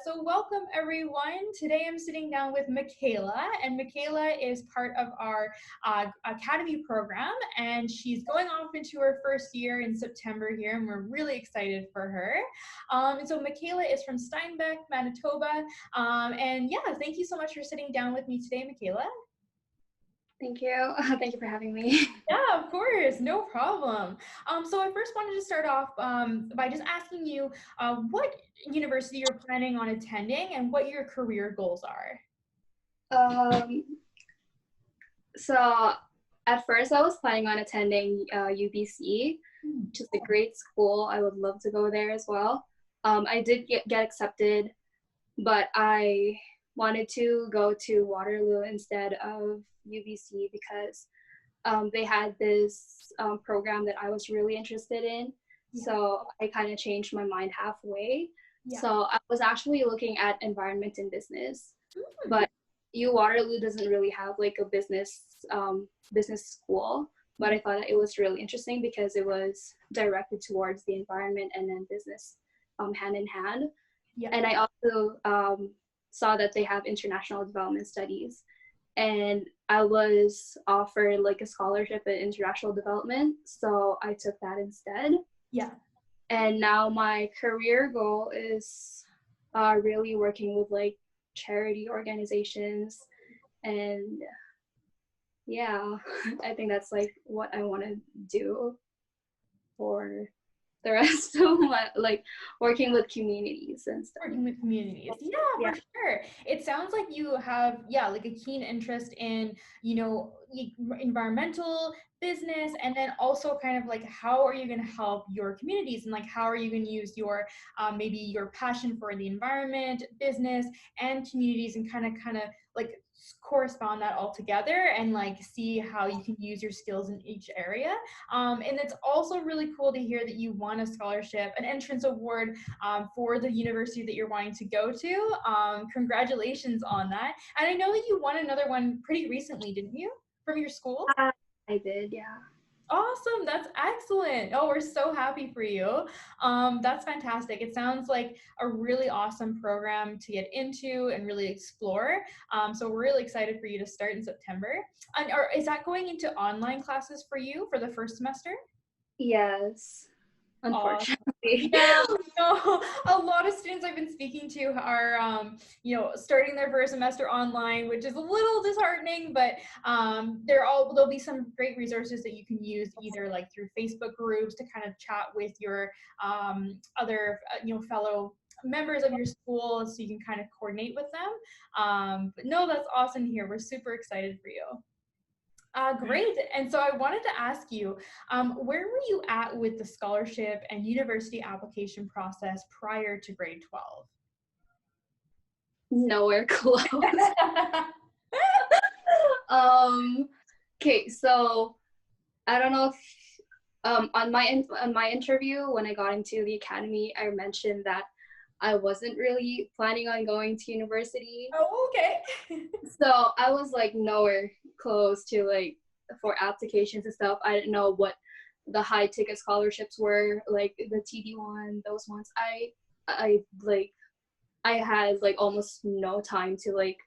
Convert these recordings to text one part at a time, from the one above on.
So welcome everyone. Today I'm sitting down with Michaela, and Michaela is part of our Academy program, and she's going off into her first year in September here, and we're really excited for her. And so Michaela is from Steinbeck, Manitoba, and yeah, thank you so much for sitting down with me today, Michaela. Thank you. Thank you for having me. Yeah, of course, no problem. So I first wanted to start off by just asking you what university you're planning on attending and what your career goals are. Um, so at first I was planning on attending UBC, which is a great school. I would love to go there as well. I did get accepted, but I wanted to go to Waterloo instead of UBC because they had this program that I was really interested in. So I kind of changed my mind halfway. Yeah. So I was actually looking at environment and business, but U Waterloo doesn't really have like a business school. But I thought that it was really interesting because it was directed towards the environment and then business hand in hand. Yeah. And I also saw that they have international development studies. And I was offered like a scholarship in international development, so I took that instead. Yeah. And now my career goal is really working with like charity organizations, and yeah, I think that's like what I want to do for the rest of my like working with communities and stuff. Working with communities. Yeah, Yeah. for sure. It sounds like you have, yeah, like a keen interest in, environmental business, and then also kind of like how are you going to help your communities, and like how are you going to use your maybe your passion for the environment, business, and communities, and kind of like correspond that all together and like see how you can use your skills in each area. And it's also really cool to hear that you won a scholarship, an entrance award for the university that you're wanting to go to. Congratulations on that. And I know that you won another one pretty recently, didn't you, from your school? I did, yeah. Awesome. That's excellent. Oh, we're so happy for you. That's fantastic. It sounds like a really awesome program to get into and really explore. So we're really excited for you to start in September. And is that going into online classes for you for the first semester? Yes, unfortunately. Yeah, no, a lot of students I've been speaking to are, starting their first semester online, which is a little disheartening, but there'll be some great resources that you can use either like through Facebook groups to kind of chat with your other, fellow members of your school so you can kind of coordinate with them. But no, that's awesome to hear. We're super excited for you. Great. And so I wanted to ask you, where were you at with the scholarship and university application process prior to grade 12? Nowhere close. Okay, so I don't know if on my interview when I got into the academy, I mentioned that I wasn't really planning on going to university. Oh, okay. So I was like nowhere close to like for applications and stuff. I didn't know what the high ticket scholarships were, like the TD1, those ones. I like I had like almost no time to like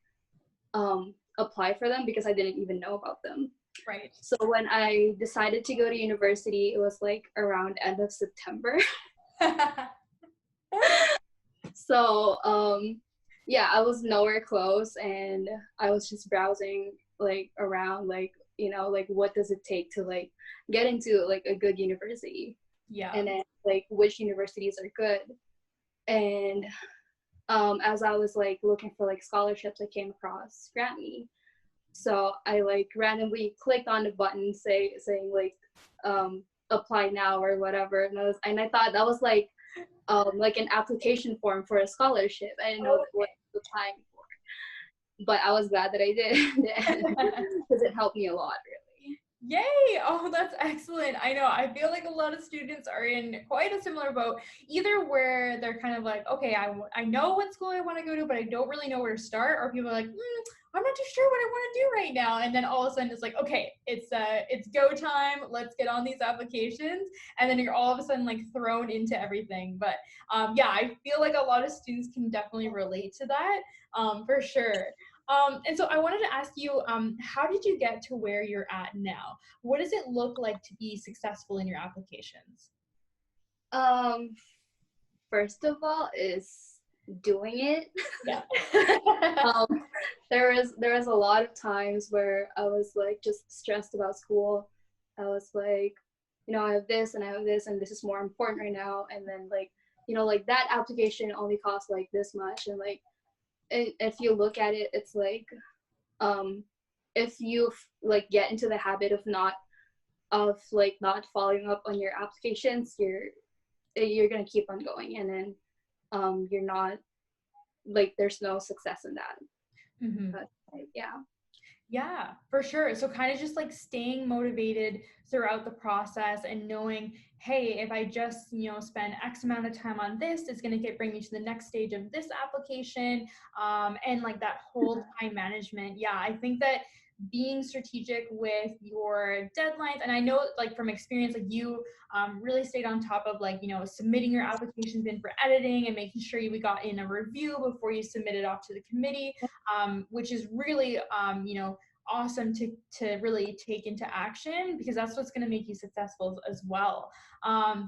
apply for them because I didn't even know about them. Right. So when I decided to go to university, it was like around end of September. So yeah, I was nowhere close, and I was just browsing like around, like like what does it take to like get into like a good university, Yeah. and then like which universities are good. And as I was like looking for like scholarships, I came across GrantMe. So I like randomly clicked on the button saying like apply now or whatever, and I thought that was like an application form for a scholarship. I didn't know what I was applying for, but I was glad that I did because it helped me a lot, really. Yay! Oh, that's excellent. I know. I feel like a lot of students are in quite a similar boat, either where they're kind of like, okay, I know what school I want to go to, but I don't really know where to start, or people are like, I'm not too sure what I want to do right now. And then all of a sudden it's like, okay, it's go time. Let's get on these applications. And then you're all of a sudden like thrown into everything. But yeah, I feel like a lot of students can definitely relate to that, for sure. And so I wanted to ask you, how did you get to where you're at now? What does it look like to be successful in your applications? Um, First of all is doing it. Yeah. um, there was a lot of times where I was like just stressed about school. I was like, I have this and I have this and this is more important right now. And then like, like that application only costs like this much. And like, if you look at it, it's like, if you like get into the habit of not following up on your applications, you're gonna keep on going, and then you're not like there's no success in that. Mm-hmm. But yeah. Yeah, for sure. So kind of just like staying motivated throughout the process and knowing, hey, if I just, spend X amount of time on this, it's going to bring me to the next stage of this application. And like that whole time management. Yeah, I think that being strategic with your deadlines, and I know like from experience, like you really stayed on top of like, submitting your applications in for editing and making sure we got in a review before you submit it off to the committee, which is really, awesome to really take into action, because that's what's going to make you successful as well.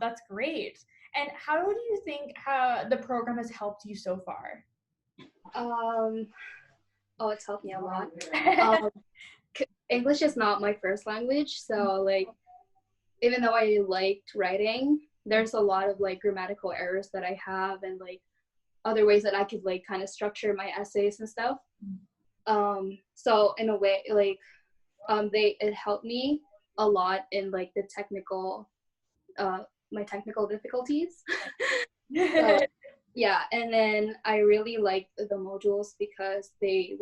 That's great. And how do you think how the program has helped you so far? um oh, it's helped me a lot. um English is not my first language, so like even though I liked writing, there's a lot of like grammatical errors that I have, and like other ways that I could like kind of structure my essays and stuff. So in a way, like it helped me a lot in like the technical my technical difficulties. So yeah, and then I really liked the modules because they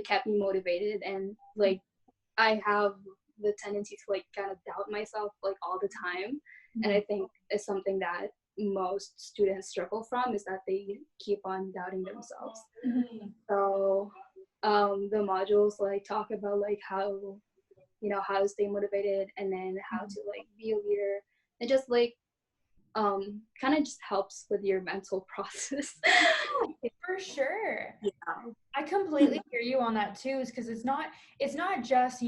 kept me motivated, and like I have the tendency to like kind of doubt myself like all the time. And I think it's something that most students struggle from, is that they keep on doubting themselves. So the modules like talk about like how to stay motivated, and then how to like be a leader. It just like kind of just helps with your mental process. For sure. Yeah. I completely hear you on that too, because it's not just,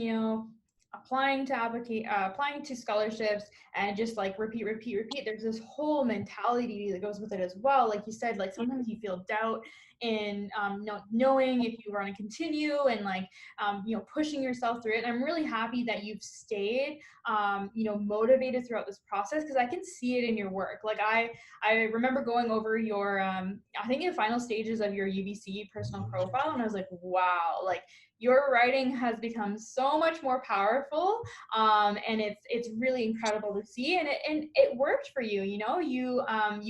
applying to scholarships and just like repeat, repeat, repeat. There's this whole mentality that goes with it as well. Like you said, like sometimes you feel doubt in, not knowing if you want to continue, and like, pushing yourself through it. And I'm really happy that you've stayed, motivated throughout this process, because I can see it in your work. Like I remember going over your, I think the final stages of your UBC personal profile, and I was like, wow, like your writing has become so much more powerful, and it's really incredible to see, and it worked for you. You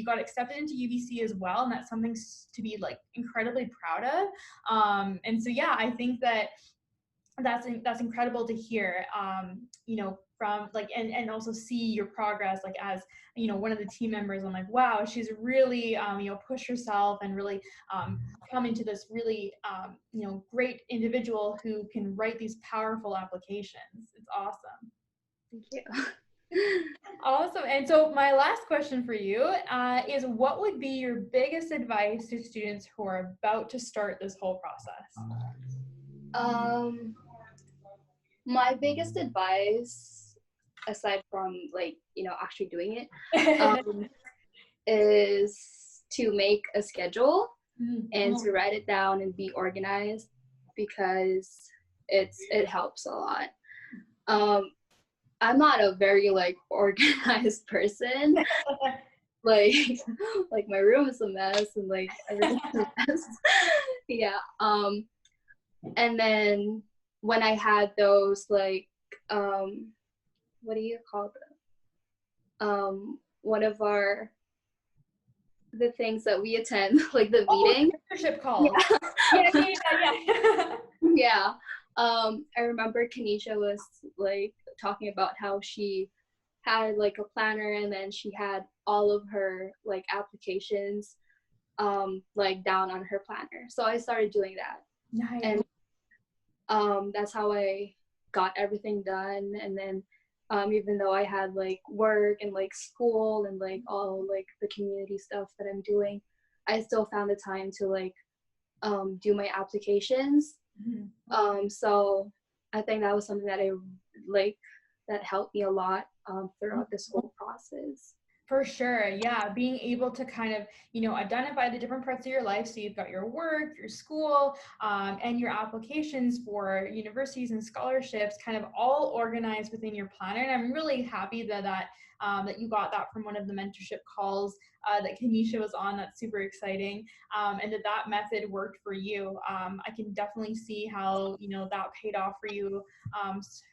got accepted into UBC as well, and that's something to be like incredibly proud of. And so yeah, I think that that's incredible to hear, from like, and also see your progress, like as one of the team members. I'm like, wow, she's really pushed herself and really come into this really great individual who can write these powerful applications. It's awesome. Thank you. Awesome. And so my last question for you is, what would be your biggest advice to students who are about to start this whole process? My biggest advice, aside from like actually doing it, is to make a schedule and to write it down and be organized, because it helps a lot. I'm not a very like organized person. like like my room is a mess, and like everything's a mess. Yeah. And then when I had those like what do you call them? One of the things that we attend, like the meeting. Leadership calls. Yeah. Yeah. Yeah. I remember Kanisha was like talking about how she had like a planner, and then she had all of her like applications like down on her planner. So I started doing that. Nice. And That's how I got everything done. And then even though I had like work and like school and like all like the community stuff that I'm doing, I still found the time to like do my applications. So I think that was something that I like that helped me a lot throughout the school process. For sure. Yeah. Being able to kind of, identify the different parts of your life. So you've got your work, your school, and your applications for universities and scholarships kind of all organized within your planner. And I'm really happy that you got that from one of the mentorship calls that Kanisha was on. That's super exciting. And that method worked for you. I can definitely see how, that paid off for you,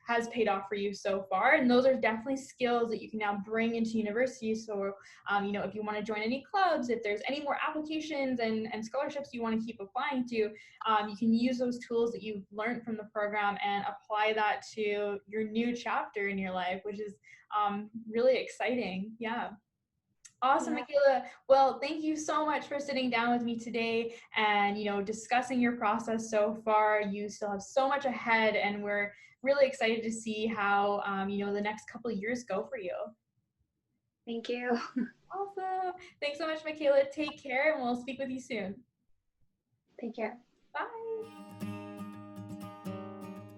has paid off for you so far. And those are definitely skills that you can now bring into university. So, if you want to join any clubs, if there's any more applications and scholarships you want to keep applying to, you can use those tools that you've learned from the program and apply that to your new chapter in your life, which is really exciting. Yeah. Awesome, Yeah, Michaela. Well, thank you so much for sitting down with me today and, discussing your process so far. You still have so much ahead, and we're really excited to see how, the next couple of years go for you. thank you. Awesome. Thanks so much, Michaela. Take care, and we'll speak with you soon. Take care. Bye.